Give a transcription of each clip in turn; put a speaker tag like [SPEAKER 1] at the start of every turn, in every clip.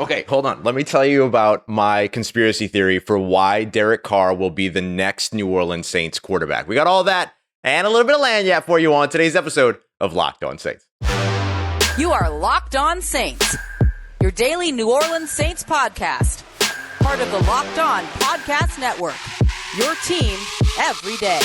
[SPEAKER 1] Okay, hold on. Let me tell you about my conspiracy theory for why Derek Carr will be the next New Orleans Saints quarterback. We got all that and a little bit of lagniappe for you on today's episode of Locked On Saints.
[SPEAKER 2] You are Locked On Saints, your daily New Orleans Saints podcast. Part of the Locked On Podcast Network, your team every day.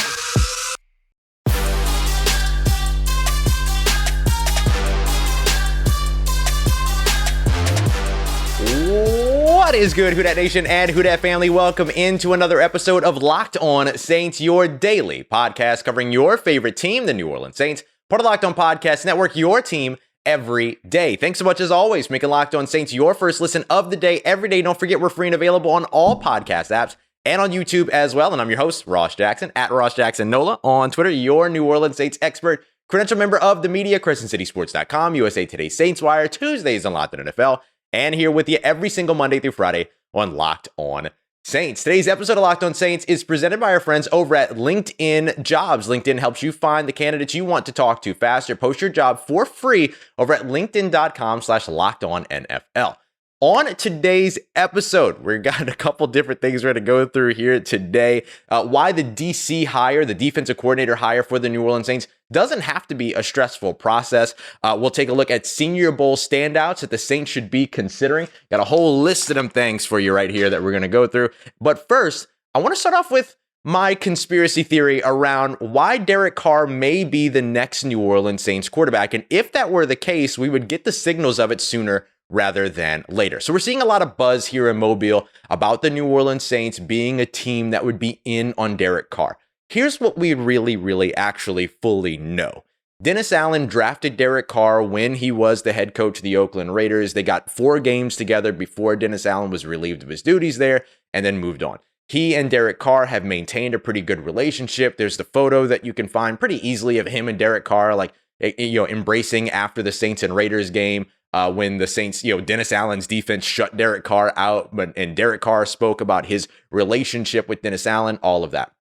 [SPEAKER 1] What is good, Who Dat Nation and Who Dat family? Welcome into another episode of Locked On Saints, your daily podcast covering your favorite team, the New Orleans Saints. Part of Locked On Podcast Network, your team every day. Thanks so much as always for making Locked On Saints your first listen of the day every day. Don't forget we're free and available on all podcast apps and on YouTube as well. And I'm your host, Ross Jackson, at Ross Jackson Nola on Twitter, your New Orleans Saints expert, credential member of the media, CrescentCitySports.com, USA Today Saints Wire, Tuesdays on Locked On NFL, and here with you every single Monday through Friday on Locked On Saints. Today's episode of Locked On Saints is presented by our friends over at LinkedIn Jobs. LinkedIn helps you find the candidates you want to talk to faster. Post your job for free over at linkedin.com/LockedOnNFL. On today's episode, we've got a couple different things we're going to go through here today. Why the DC hire, the defensive coordinator hire for the New Orleans Saints, doesn't have to be a stressful process. We'll take a look at Senior Bowl standouts that the Saints should be considering. Got a whole list of them things for you right here that we're going to go through. But first, I want to start off with my conspiracy theory around why Derek Carr may be the next New Orleans Saints quarterback. And if that were the case, we would get the signals of it sooner rather than later. So we're seeing a lot of buzz here in Mobile about the New Orleans Saints being a team that would be in on Derek Carr. Here's what we really actually fully know. Dennis Allen drafted Derek Carr when he was the head coach of the Oakland Raiders. They got 4 games together before Dennis Allen was relieved of his duties there and then moved on. He and Derek Carr have maintained a pretty good relationship. There's the photo that you can find pretty easily of him and Derek Carr, like, embracing after the Saints and Raiders game. When the Saints, Dennis Allen's defense shut Derek Carr out, and Derek Carr spoke about his relationship with Dennis Allen, all of that.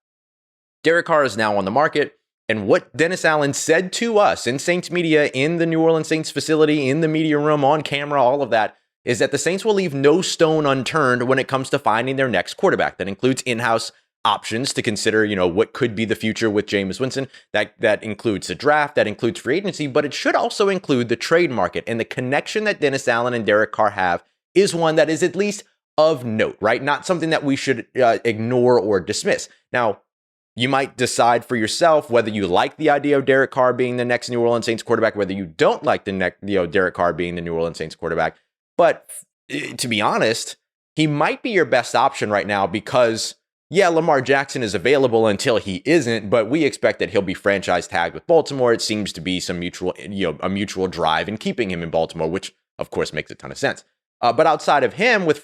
[SPEAKER 1] Derek Carr is now on the market, and what Dennis Allen said to us in Saints media, in the New Orleans Saints facility, in the media room, on camera, all of that, is that the Saints will leave no stone unturned when it comes to finding their next quarterback. That includes in-house options to consider, what could be the future with Jameis Winston. That includes the draft, that includes free agency, but it should also include the trade market. And the connection that Dennis Allen and Derek Carr have is one that is at least of note, right? Not something that we should ignore or dismiss. Now, you might decide for yourself whether you like the idea of Derek Carr being the next New Orleans Saints quarterback, whether you don't like Derek Carr being the New Orleans Saints quarterback. But to be honest, he might be your best option right now because Lamar Jackson is available until he isn't, but we expect that he'll be franchise tagged with Baltimore. It seems to be some a mutual drive in keeping him in Baltimore, which of course makes a ton of sense. But outside of him, with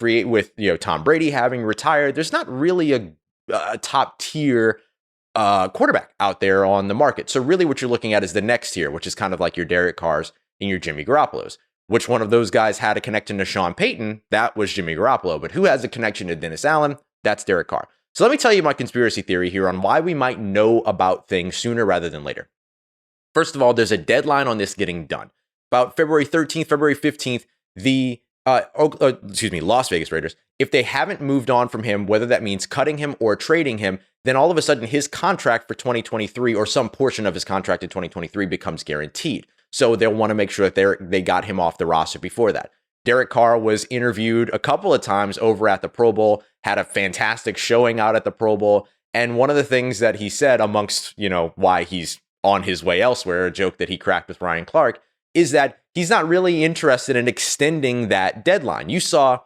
[SPEAKER 1] Tom Brady having retired, there's not really a top tier quarterback out there on the market. So really, what you're looking at is the next tier, which is kind of like your Derek Carrs and your Jimmy Garoppolos. Which one of those guys had a connection to Sean Payton? That was Jimmy Garoppolo. But who has a connection to Dennis Allen? That's Derek Carr. So let me tell you my conspiracy theory here on why we might know about things sooner rather than later. First of all, there's a deadline on this getting done. About February 13th, February 15th, the Las Vegas Raiders, if they haven't moved on from him, whether that means cutting him or trading him, then all of a sudden his contract for 2023 or some portion of his contract in 2023 becomes guaranteed. So they'll want to make sure that they got him off the roster before that. Derek Carr was interviewed a couple of times over at the Pro Bowl, had a fantastic showing out at the Pro Bowl. And one of the things that he said amongst, why he's on his way elsewhere, a joke that he cracked with Ryan Clark, is that he's not really interested in extending that deadline. You saw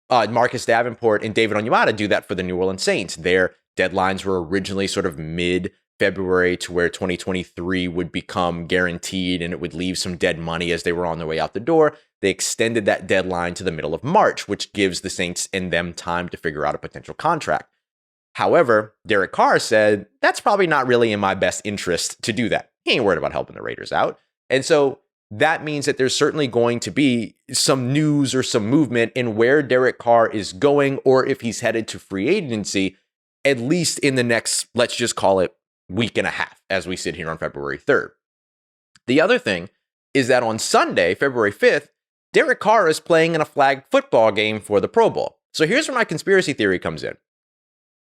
[SPEAKER 1] Marcus Davenport and David Onyemata do that for the New Orleans Saints. Their deadlines were originally sort of mid-February to where 2023 would become guaranteed and it would leave some dead money as they were on their way out the door. They extended that deadline to the middle of March, which gives the Saints and them time to figure out a potential contract. However, Derek Carr said, that's probably not really in my best interest to do that. He ain't worried about helping the Raiders out. And so that means that there's certainly going to be some news or some movement in where Derek Carr is going, or if he's headed to free agency, at least in the next, let's just call it week and a half, as we sit here on February 3rd. The other thing is that on Sunday, February 5th, Derek Carr is playing in a flag football game for the Pro Bowl. So here's where my conspiracy theory comes in.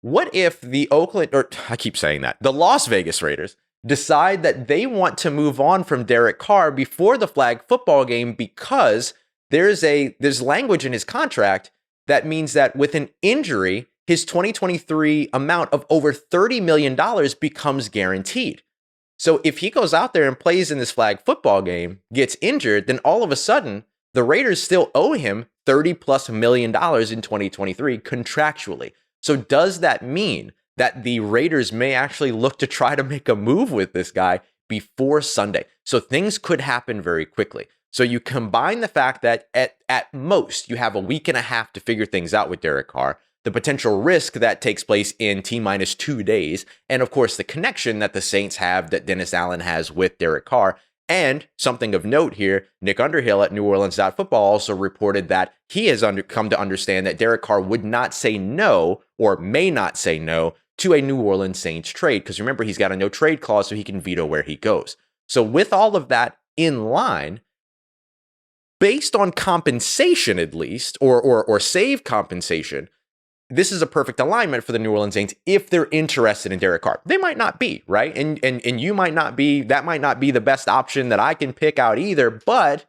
[SPEAKER 1] What if the the Las Vegas Raiders decide that they want to move on from Derek Carr before the flag football game because there's language in his contract that means that with an injury, his 2023 amount of over $30 million becomes guaranteed. So if he goes out there and plays in this flag football game, gets injured, then all of a sudden, the Raiders still owe him $30+ million in 2023 contractually. So does that mean that the Raiders may actually look to try to make a move with this guy before Sunday? So things could happen very quickly. So you combine the fact that at most you have a week and a half to figure things out with Derek Carr, the potential risk that takes place in T-minus 2 days, and of course the connection that the Saints have, that Dennis Allen has with Derek Carr. And something of note here, Nick Underhill at NewOrleans.football also reported that he has come to understand that Derek Carr would not say no, or may not say no, to a New Orleans Saints trade. Because remember, he's got a no trade clause, so he can veto where he goes. So with all of that in line, based on compensation at least, or save compensation, this is a perfect alignment for the New Orleans Saints if they're interested in Derek Carr. They might not be, right? And you might not be, that might not be the best option that I can pick out either. But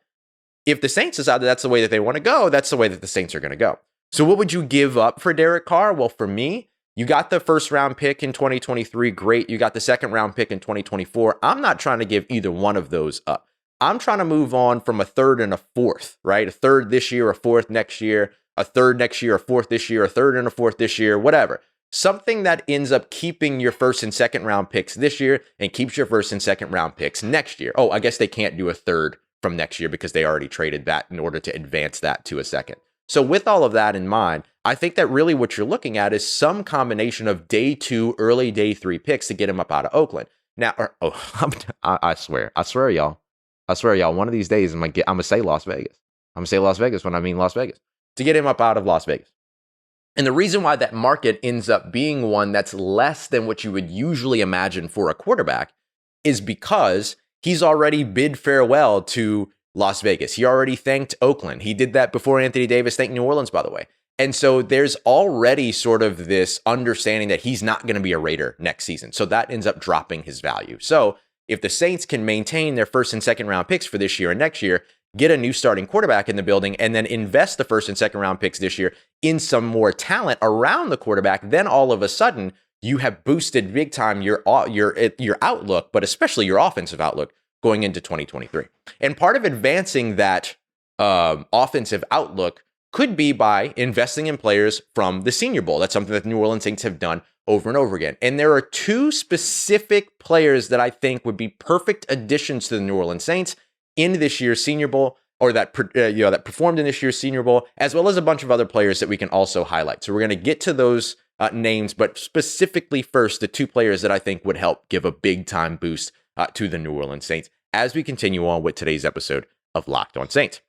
[SPEAKER 1] if the Saints decide that that's the way that they want to go, that's the way that the Saints are going to go. So what would you give up for Derek Carr? Well, for me, you got the first round pick in 2023. Great. You got the second round pick in 2024. I'm not trying to give either one of those up. I'm trying to move on from a third and a fourth, right? A third this year, a fourth next year, a third next year, a fourth this year, a third and a fourth this year, whatever. Something that ends up keeping your first and second round picks this year and keeps your first and second round picks next year. Oh, I guess they can't do a third from next year because they already traded that in order to advance that to a second. So with all of that in mind, I think that really what you're looking at is some combination of day 2, early day 3 picks to get him up out of Oakland. Now, I swear, y'all. One of these days I'm gonna say Las Vegas. I'm gonna say Las Vegas when I mean Las Vegas, to get him up out of Las Vegas. And the reason why that market ends up being one that's less than what you would usually imagine for a quarterback is because he's already bid farewell to Las Vegas. He already thanked Oakland. He did that before Anthony Davis thanked New Orleans, by the way. And so there's already sort of this understanding that he's not going to be a Raider next season. So that ends up dropping his value. So if the Saints can maintain their first and second round picks for this year and next year, get a new starting quarterback in the building, and then invest the first and second round picks this year in some more talent around the quarterback, then all of a sudden you have boosted big time your outlook, but especially your offensive outlook going into 2023. And part of advancing that offensive outlook could be by investing in players from the Senior Bowl. That's something that the New Orleans Saints have done over and over again. And there are 2 specific players that I think would be perfect additions to the New Orleans Saints in this year's Senior Bowl, or that performed in this year's Senior Bowl, as well as a bunch of other players that we can also highlight. So we're going to get to those names, but specifically first, the 2 players that I think would help give a big time boost to the New Orleans Saints as we continue on with today's episode of Locked On Saints.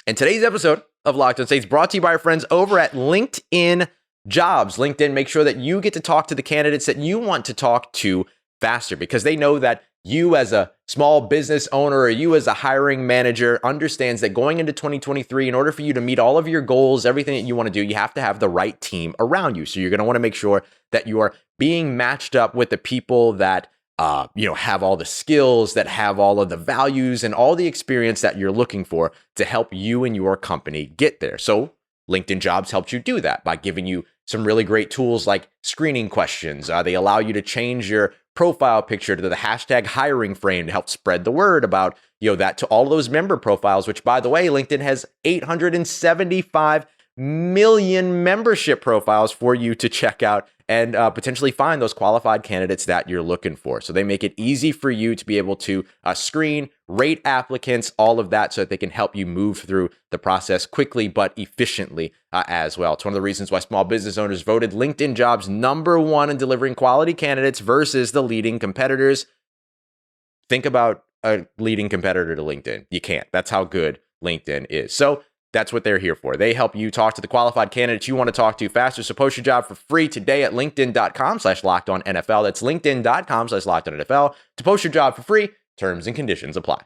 [SPEAKER 1] And today's episode of Locked On Saints brought to you by our friends over at LinkedIn Jobs. LinkedIn makes sure that you get to talk to the candidates that you want to talk to faster, because they know that you as a small business owner, or you as a hiring manager, understands that going into 2023, in order for you to meet all of your goals, everything that you want to do, you have to have the right team around you. So you're going to want to make sure that you are being matched up with the people that have all the skills, that have all of the values and all the experience that you're looking for to help you and your company get there. So LinkedIn Jobs helps you do that by giving you some really great tools like screening questions. They allow you to change your profile picture to the hashtag hiring frame to help spread the word about that to all those member profiles, which, by the way, LinkedIn has 875 million membership profiles for you to check out and potentially find those qualified candidates that you're looking for. So they make it easy for you to be able to screen, rate applicants, all of that, so that they can help you move through the process quickly but efficiently as well. It's one of the reasons why small business owners voted LinkedIn Jobs #1 in delivering quality candidates versus the leading competitors. Think about a leading competitor to LinkedIn. You can't. That's how good LinkedIn is. So that's what they're here for. They help you talk to the qualified candidates you want to talk to faster. So post your job for free today at linkedin.com/lockedonnfl. That's linkedin.com/lockedonnfl to post your job for free. Terms and conditions apply.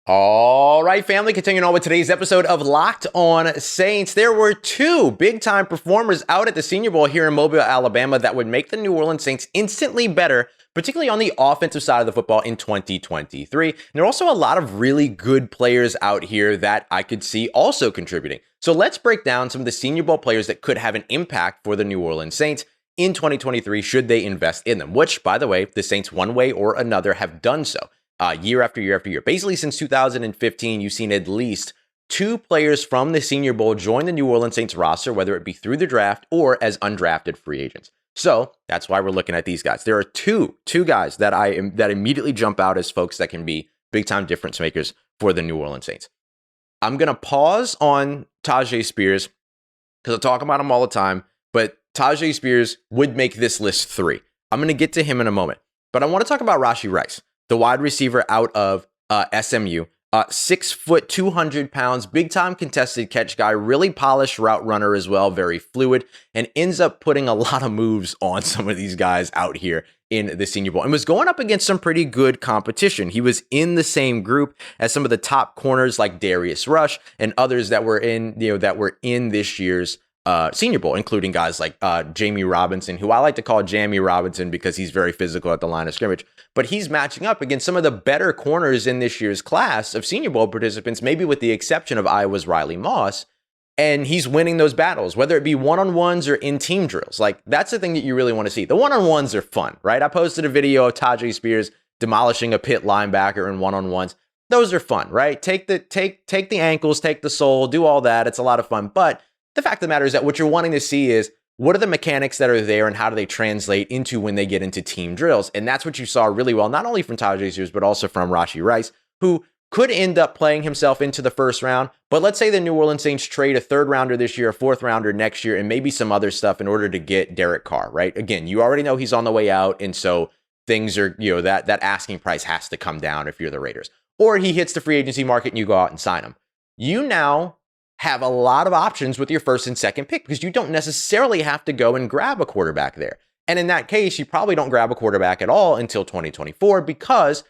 [SPEAKER 1] All right, family, continuing on with today's episode of Locked On Saints. There were two big-time performers out at the Senior Bowl here in Mobile, Alabama that would make the New Orleans Saints instantly better, particularly on the offensive side of the football in 2023. And there are also a lot of really good players out here that I could see also contributing. So let's break down some of the Senior Bowl players that could have an impact for the New Orleans Saints in 2023 should they invest in them, which, by the way, the Saints one way or another have done so. Year after year after year. Basically, since 2015, you've seen at least two players from the Senior Bowl join the New Orleans Saints roster, whether it be through the draft or as undrafted free agents. So that's why we're looking at these guys. There are two guys that that immediately jump out as folks that can be big-time difference makers for the New Orleans Saints. I'm going to pause on Tyjae Spears because I talk about him all the time, but Tyjae Spears would make this list 3. I'm going to get to him in a moment, but I want to talk about Rashee Rice, the wide receiver out of SMU, 6 foot, 200 pounds, big time contested catch guy, really polished route runner as well, very fluid, and ends up putting a lot of moves on some of these guys out here in the Senior Bowl and was going up against some pretty good competition. He was in the same group as some of the top corners like Darius Rush and others that were in, this year's Senior Bowl, including guys like Jamie Robinson, who I like to call Jamie Robinson because he's very physical at the line of scrimmage. But he's matching up against some of the better corners in this year's class of Senior Bowl participants, maybe with the exception of Iowa's Riley Moss. And he's winning those battles, whether it be one-on-ones or in team drills. Like, that's the thing that you really want to see. The one-on-ones are fun, right? I posted a video of Tyjae Spears demolishing a Pitt linebacker in one-on-ones. Those are fun, right? Take the ankles, take the sole, do all that. It's a lot of fun. But the fact of the matter is that what you're wanting to see is what are the mechanics that are there and how do they translate into when they get into team drills? And that's what you saw really well, not only from Tyjae Spears, but also from Rashee Rice, who could end up playing himself into the first round. But let's say the New Orleans Saints trade a 3rd rounder this year, a 4th rounder next year, and maybe some other stuff in order to get Derek Carr, right? Again, you already know he's on the way out. And so things are, that asking price has to come down if you're the Raiders. Or he hits the free agency market and you go out and sign him. You now have a lot of options with your 1st and 2nd pick because you don't necessarily have to go and grab a quarterback there. And in that case, you probably don't grab a quarterback at all until 2024 because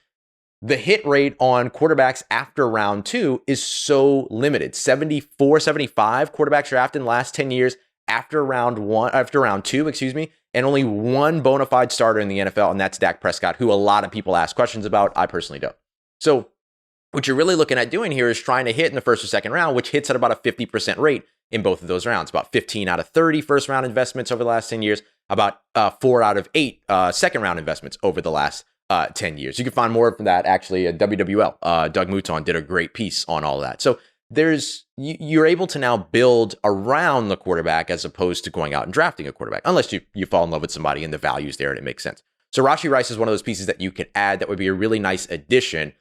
[SPEAKER 1] the hit rate on quarterbacks after round 2 is so limited. 74, 75 quarterbacks drafted in the last 10 years after round 2, and only one bona fide starter in the NFL, and that's Dak Prescott, who a lot of people ask questions about. I personally don't. So what you're really looking at doing here is trying to hit in the 1st or 2nd round, which hits at about a 50% rate in both of those rounds. About 15 out of 30 first round investments over the last 10 years, about 4 out of 8 second round investments over the last 10 years. You can find more from that actually at WWL. Doug Mouton did a great piece on all of that. So you're able to now build around the quarterback as opposed to going out and drafting a quarterback, unless you fall in love with somebody and the value's there and it makes sense. So Rashee Rice is one of those pieces that you can add that would be a really nice addition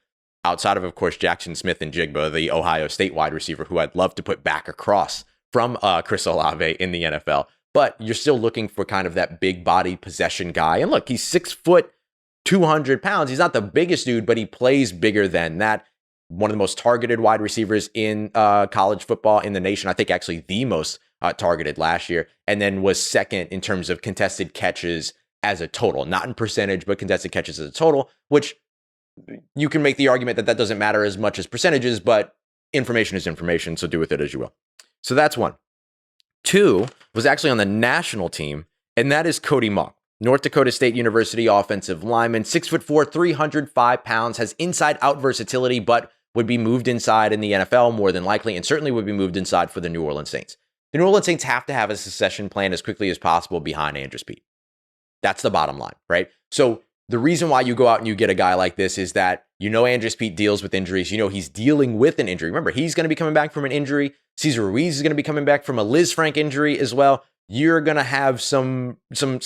[SPEAKER 1] outside of course, Jackson Smith-Njigba, the Ohio State wide receiver, who I'd love to put back across from Chris Olave in the NFL. But you're still looking for kind of that big body possession guy. And look, he's 6 foot, 200 pounds. He's not the biggest dude, but he plays bigger than that. One of the most targeted wide receivers in college football in the nation. I think actually the most targeted last year. And then was 2nd in terms of contested catches as a total. Not in percentage, but contested catches as a total, which you can make the argument that doesn't matter as much as percentages, but information is information, so do with it as you will. So that's one. 2 was actually on the national team, and that is Cody Mauch, North Dakota State University offensive lineman, 6'4", 305 pounds, has inside-out versatility, but would be moved inside in the NFL more than likely, and certainly would be moved inside for the New Orleans Saints. The New Orleans Saints have to have a succession plan as quickly as possible behind Andrus Peat. That's the bottom line, right? So the reason why you go out and you get a guy like this is that Andrus Peat deals with injuries. He's dealing with an injury. Remember, he's going to be coming back from an injury. Cesar Ruiz is going to be coming back from a Liz Frank injury as well. You're going to have some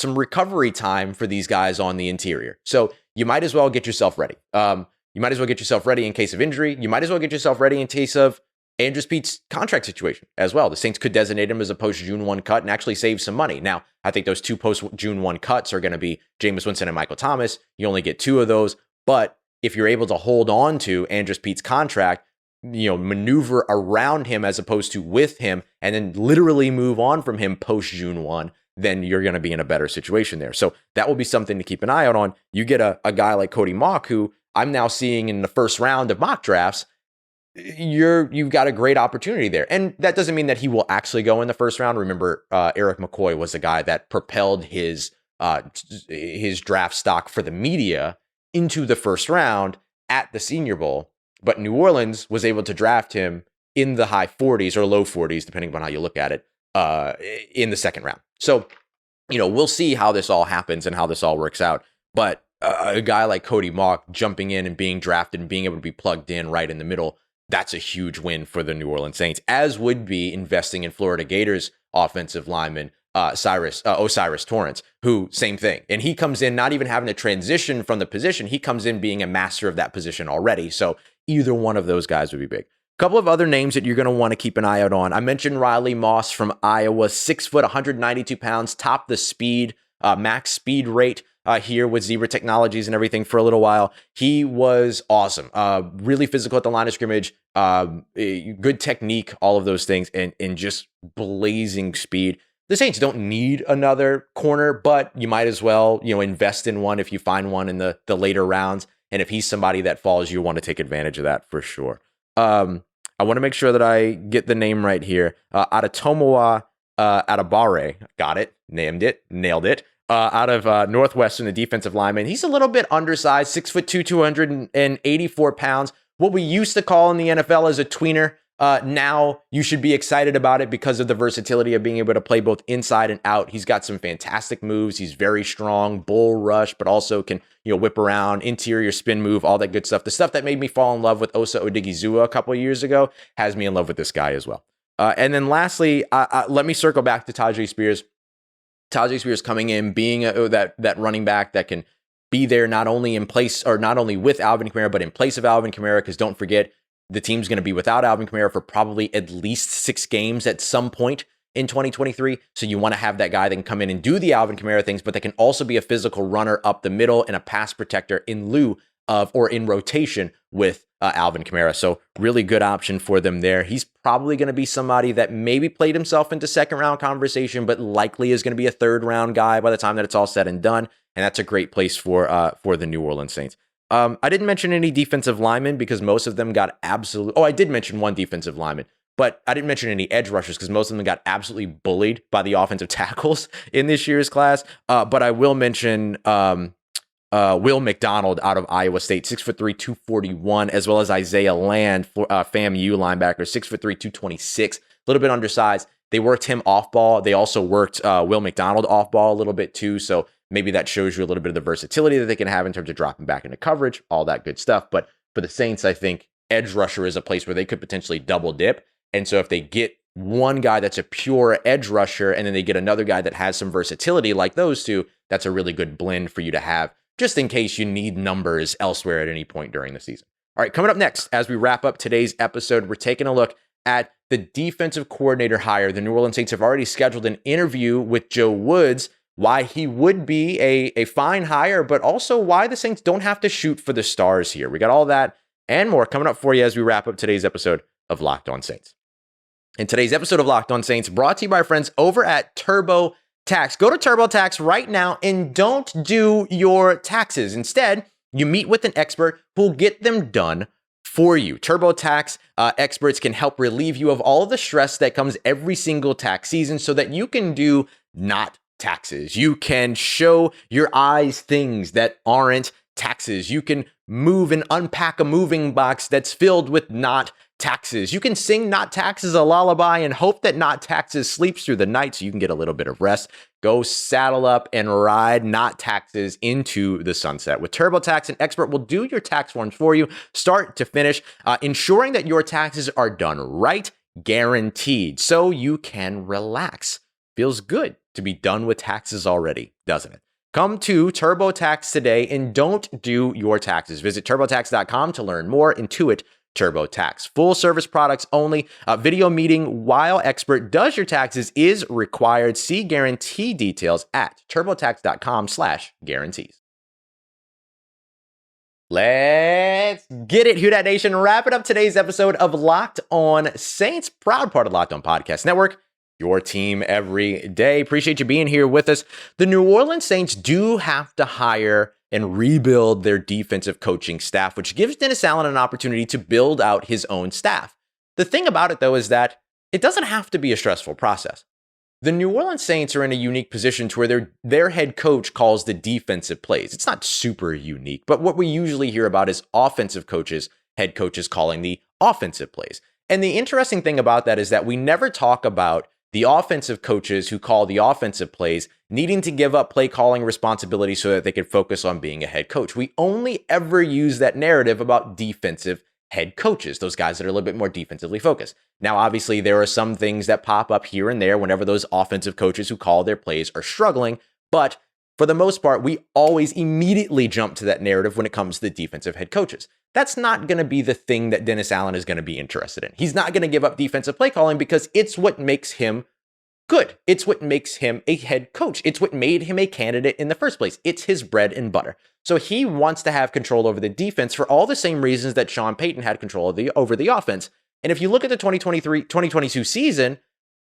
[SPEAKER 1] recovery time for these guys on the interior. So you might as well get yourself ready. You might as well get yourself ready in case of injury. You might as well get yourself ready in case of Andrus Peat's contract situation as well. The Saints could designate him as a post-June 1 cut and actually save some money. Now, I think those 2 post-June 1 cuts are going to be Jameis Winston and Michael Thomas. You only get 2 of those. But if you're able to hold on to Andrus Peat's contract, maneuver around him as opposed to with him, and then literally move on from him post-June 1, then you're going to be in a better situation there. So that will be something to keep an eye out on. You get a guy like Cody Mauch, who I'm now seeing in the first round of mock drafts you've got a great opportunity there. And that doesn't mean that he will actually go in the first round. Remember, Eric McCoy was the guy that propelled his draft stock for the media into the first round at the Senior Bowl. But New Orleans was able to draft him in the high 40s or low 40s, depending upon how you look at it, in the second round. So, we'll see how this all happens and how this all works out. But a guy like Cody Mauch jumping in and being drafted and being able to be plugged in right in the middle, that's a huge win for the New Orleans Saints, as would be investing in Florida Gators offensive lineman O'Cyrus Torrence, who same thing. And he comes in not even having to transition from the position. He comes in being a master of that position already. So either one of those guys would be big. A couple of other names that you're going to want to keep an eye out on. I mentioned Riley Moss from Iowa, 6 foot, 192 pounds, topped the speed, max speed rate here with Zebra Technologies and everything for a little while. He was awesome. Really physical at the line of scrimmage, good technique, all of those things, and just blazing speed. The Saints don't need another corner, but you might as well, invest in one if you find one in the later rounds. And if he's somebody that falls, you want to take advantage of that for sure. I want to make sure that I get the name right here. Adetomiwa Adebawore, got it, nailed it. Out of Northwestern, the defensive lineman. He's a little bit undersized, 6'2", 284 pounds. What we used to call in the NFL as a tweener. Now you should be excited about it because of the versatility of being able to play both inside and out. He's got some fantastic moves. He's very strong, bull rush, but also can, whip around, interior spin move, all that good stuff. The stuff that made me fall in love with Osa Odigizua a couple of years ago has me in love with this guy as well. And then lastly, let me circle back to Tyjae Spears. Tyjae Spears coming in, being that running back that can be there not only with Alvin Kamara, but in place of Alvin Kamara, because don't forget, the team's going to be without Alvin Kamara for probably at least 6 games at some point in 2023. So you want to have that guy that can come in and do the Alvin Kamara things, but that can also be a physical runner up the middle and a pass protector in lieu of or in rotation with Alvin Kamara. So really good option for them there. He's probably going to be somebody that maybe played himself into second round conversation, but likely is going to be a third round guy by the time that it's all said and done. And that's a great place for the New Orleans Saints. I didn't mention any defensive linemen because most of them got I did mention one defensive lineman, but I didn't mention any edge rushers because most of them got absolutely bullied by the offensive tackles in this year's class. But I will mention Will McDonald out of Iowa State, 6'3", 241, as well as Isaiah Land, FAMU linebacker, 6'3", 226, a little bit undersized. They worked him off ball. They also worked Will McDonald off ball a little bit too. So maybe that shows you a little bit of the versatility that they can have in terms of dropping back into coverage, all that good stuff. But for the Saints, I think edge rusher is a place where they could potentially double dip. And so if they get one guy that's a pure edge rusher and then they get another guy that has some versatility like those two, that's a really good blend for you to have just in case you need numbers elsewhere at any point during the season. All right, coming up next, as we wrap up today's episode, we're taking a look at the defensive coordinator hire. The New Orleans Saints have already scheduled an interview with Joe Woods, why he would be a fine hire, but also why the Saints don't have to shoot for the stars here. We got all that and more coming up for you as we wrap up today's episode of Locked On Saints. And today's episode of Locked On Saints brought to you by our friends over at TurboTax. Go to TurboTax right now and don't do your taxes. Instead, you meet with an expert who'll get them done for you. TurboTax experts can help relieve you of all of the stress that comes every single tax season so that you can do not taxes. You can show your eyes things that aren't taxes. You can move and unpack a moving box that's filled with not taxes. You can sing not taxes a lullaby and hope that not taxes sleeps through the night so you can get a little bit of rest. Go saddle up and ride not taxes into the sunset. With TurboTax, an expert will do your tax forms for you, start to finish, ensuring that your taxes are done right, guaranteed, so you can relax. Feels good to be done with taxes already, doesn't it? Come to TurboTax today and don't do your taxes. Visit TurboTax.com to learn more. Intuit TurboTax. Full service products only. Video meeting while expert does your taxes is required. See guarantee details at TurboTax.com/guarantees. Let's get it, Who Dat Nation. Wrapping up today's episode of Locked On Saints, proud part of Locked On Podcast Network. Your team every day. Appreciate you being here with us. The New Orleans Saints do have to hire and rebuild their defensive coaching staff, which gives Dennis Allen an opportunity to build out his own staff. The thing about it, though, is that it doesn't have to be a stressful process. The New Orleans Saints are in a unique position to where their head coach calls the defensive plays. It's not super unique, but what we usually hear about is offensive coaches, head coaches calling the offensive plays. And the interesting thing about that is that we never talk about the offensive coaches who call the offensive plays needing to give up play calling responsibility so that they could focus on being a head coach. We only ever use that narrative about defensive head coaches, those guys that are a little bit more defensively focused. Now, obviously, there are some things that pop up here and there whenever those offensive coaches who call their plays are struggling, but for the most part, we always immediately jump to that narrative when it comes to the defensive head coaches. That's not going to be the thing that Dennis Allen is going to be interested in. He's not going to give up defensive play calling because it's what makes him good. It's what makes him a head coach. It's what made him a candidate in the first place. It's his bread and butter. So he wants to have control over the defense for all the same reasons that Sean Payton had control over the offense. And if you look at the 2022 season,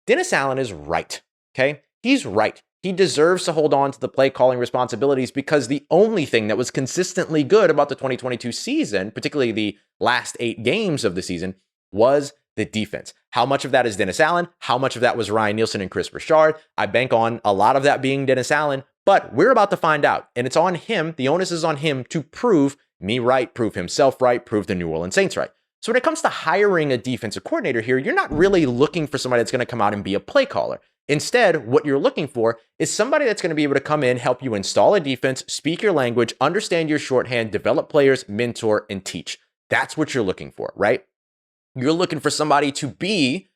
[SPEAKER 1] Dennis Allen is right. Okay? He's right. He deserves to hold on to the play calling responsibilities because the only thing that was consistently good about the 2022 season, particularly the last 8 games of the season, was the defense. How much of that is Dennis Allen? How much of that was Ryan Nielsen and Chris Richard? I bank on a lot of that being Dennis Allen, but we're about to find out. And it's on him. The onus is on him to prove me right, prove himself right, prove the New Orleans Saints right. So when it comes to hiring a defensive coordinator here, you're not really looking for somebody that's going to come out and be a play caller. Instead, what you're looking for is somebody that's going to be able to come in, help you install a defense, speak your language, understand your shorthand, develop players, mentor, and teach. That's what you're looking for, right? You're looking for somebody to be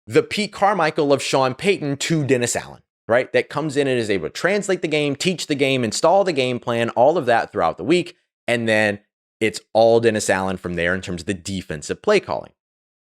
[SPEAKER 1] the Pete Carmichael of Sean Payton to Dennis Allen, right? That comes in and is able to translate the game, teach the game, install the game plan, all of that throughout the week. And then it's all Dennis Allen from there in terms of the defensive play calling.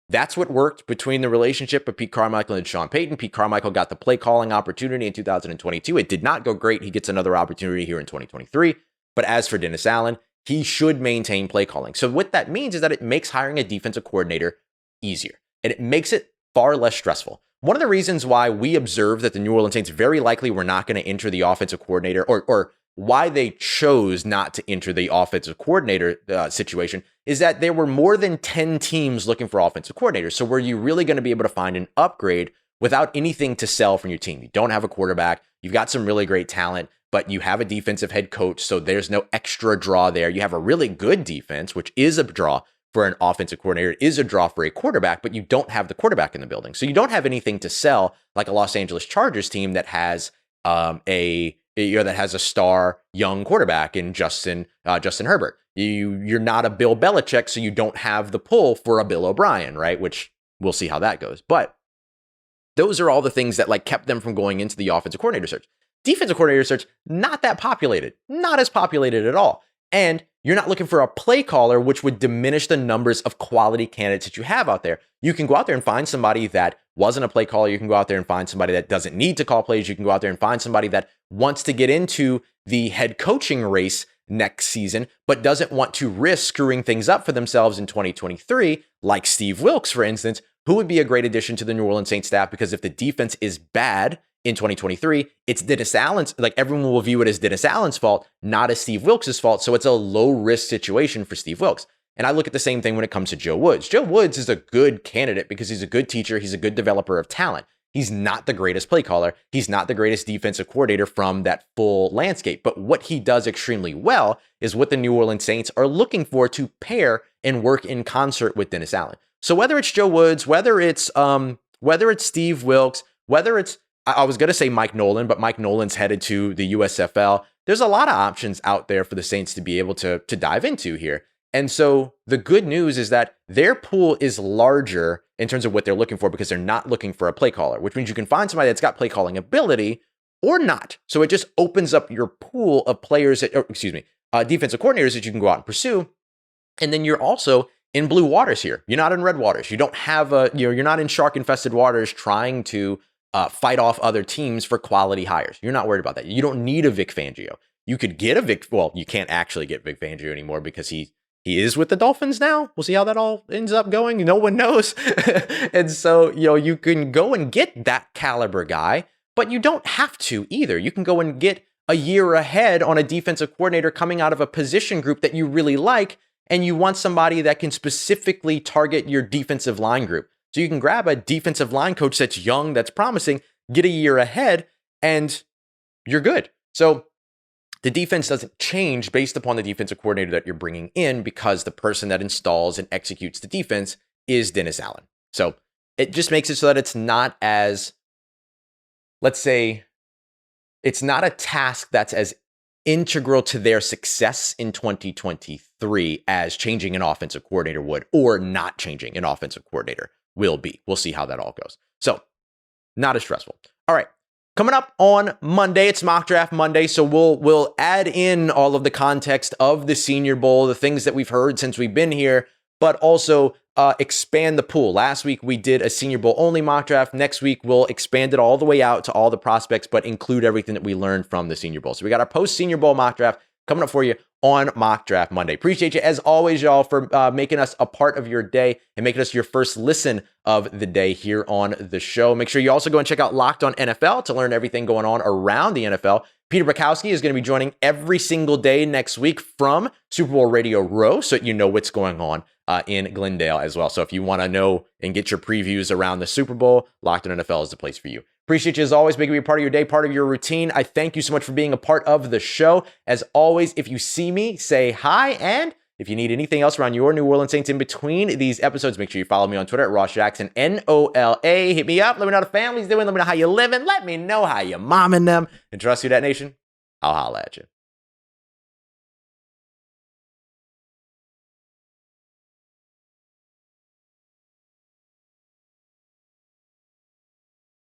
[SPEAKER 1] That's what worked between the relationship of Pete Carmichael and Sean Payton. Pete Carmichael got the play calling opportunity in 2022. It did not go great. He gets another opportunity here in 2023. But as for Dennis Allen, he should maintain play calling. So what that means is that it makes hiring a defensive coordinator easier, and it makes it far less stressful. One of the reasons why we observe that the New Orleans Saints very likely were not going to enter the offensive coordinator, or why they chose not to enter the offensive coordinator situation, is that there were more than 10 teams looking for offensive coordinators. So were you really going to be able to find an upgrade without anything to sell from your team? You don't have a quarterback. You've got some really great talent, but you have a defensive head coach, so there's no extra draw there. You have a really good defense, which is a draw for an offensive coordinator, is a draw for a quarterback, but you don't have the quarterback in the building. So you don't have anything to sell like a Los Angeles Chargers team that has that has a star young quarterback in Justin Herbert. You're not a Bill Belichick, so you don't have the pull for a Bill O'Brien, right? Which we'll see how that goes. But those are all the things that kept them from going into the offensive coordinator search. Defensive coordinator search, not that populated, not as populated at all. And you're not looking for a play caller, which would diminish the numbers of quality candidates that you have out there. You can go out there and find somebody that wasn't a play caller. You can go out there and find somebody that doesn't need to call plays. You can go out there and find somebody that wants to get into the head coaching race next season, but doesn't want to risk screwing things up for themselves in 2023, like Steve Wilks, for instance, who would be a great addition to the New Orleans Saints staff, because if the defense is bad in 2023, it's Dennis Allen's, everyone will view it as Dennis Allen's fault, not as Steve Wilks' fault. So it's a low risk situation for Steve Wilks. And I look at the same thing when it comes to Joe Woods. Joe Woods is a good candidate because he's a good teacher. He's a good developer of talent. He's not the greatest play caller. He's not the greatest defensive coordinator from that full landscape. But what he does extremely well is what the New Orleans Saints are looking for to pair and work in concert with Dennis Allen. So whether it's Joe Woods, whether it's Steve Wilks, whether it's, I was going to say Mike Nolan, but Mike Nolan's headed to the USFL. There's a lot of options out there for the Saints to be able to dive into here. And so the good news is that their pool is larger in terms of what they're looking for, because they're not looking for a play caller, which means you can find somebody that's got play calling ability or not. So it just opens up your pool of players, defensive coordinators that you can go out and pursue. And then you're also in blue waters here. You're not in red waters. You don't have you're not in shark infested waters trying to fight off other teams for quality hires. You're not worried about that. You don't need a Vic Fangio. You could get you can't actually get Vic Fangio anymore because he is with the Dolphins now. We'll see how that all ends up going. No one knows. And so, you can go and get that caliber guy, but you don't have to either. You can go and get a year ahead on a defensive coordinator coming out of a position group that you really like, and you want somebody that can specifically target your defensive line group. So you can grab a defensive line coach that's young, that's promising, get a year ahead, and you're good. So the defense doesn't change based upon the defensive coordinator that you're bringing in, because the person that installs and executes the defense is Dennis Allen. So it just makes it so that it's not as, let's say, it's not a task that's as integral to their success in 2023 as changing an offensive coordinator would, or not changing an offensive coordinator will be. We'll see how that all goes. So not as stressful. All right. Coming up on Monday, it's Mock Draft Monday, so we'll add in all of the context of the Senior Bowl, the things that we've heard since we've been here, but also expand the pool. Last week, we did a Senior Bowl only mock draft. Next week, we'll expand it all the way out to all the prospects, but include everything that we learned from the Senior Bowl. So we got our post-Senior Bowl mock draft coming up for you on Mock Draft Monday. Appreciate you, as always, y'all, for making us a part of your day and making us your first listen of the day here on the show. Make sure you also go and check out Locked On NFL to learn everything going on around the NFL. Peter Bukowski is going to be joining every single day next week from Super Bowl Radio Row, so you know what's going on in Glendale as well. So if you want to know and get your previews around the Super Bowl, Locked On NFL is the place for you. Appreciate you as always, making me a part of your day, part of your routine. I thank you so much for being a part of the show. As always, if you see me, say hi. And if you need anything else around your New Orleans Saints in between these episodes, make sure you follow me on Twitter at Ross Jackson, NOLA. Hit me up. Let me know how the family's doing. Let me know how you living. Let me know how you momming them. And trust you, that nation, I'll holla at you.